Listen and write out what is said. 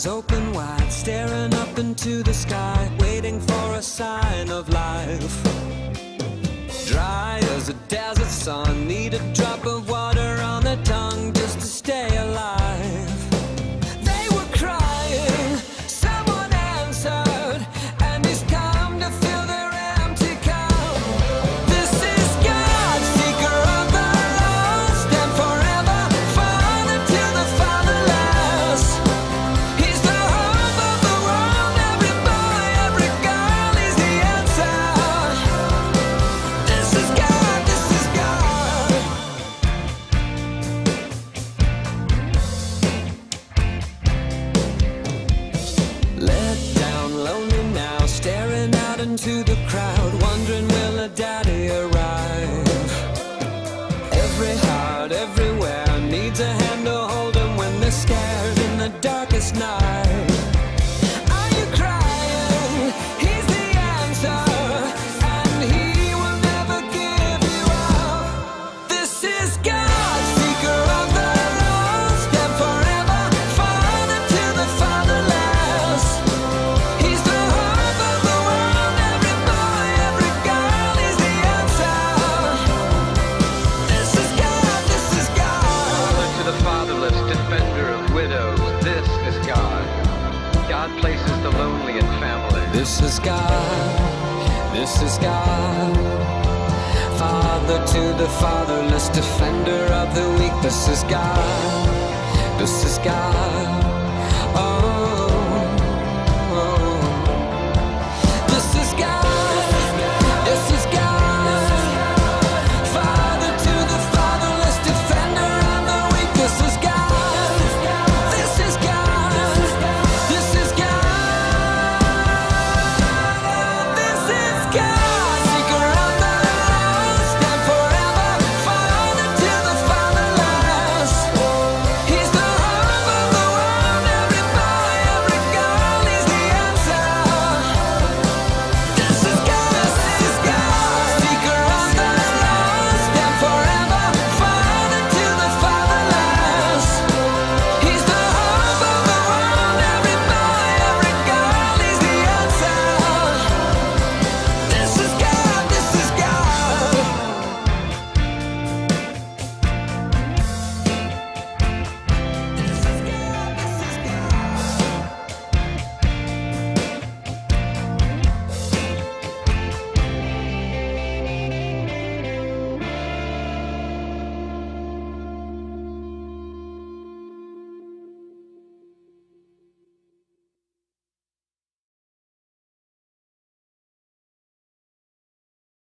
eyes open wide, staring up into the sky, waiting for a sign of life. Dry as a desert sun, need a drop of water on their tongue just to stay alive. They were crying, someone answered, and he's come to fill their empty cup. This is God, seeker of the lost, and forever father to the fatherless. He's the hope of the world, every boy, every girl, he's the answer. This is God, this is God. Let down, lonely now, staring out into the crowd, wondering will a daddy arrive. Every heart, everywhere, needs a hand to hold them when they're scared in the darkest night. Are you crying? He's the answer, and he will never give you up. This is God, seeker of the lost, and forever father to the fatherless. He's the hope of the world, every boy, every girl, he's the answer. This is God, this is God. Father to the fatherless, defender of widows, this is God. God places the lonely in family. This is God, this is God. Father to the fatherless, defender of the weak. This is God, this is God.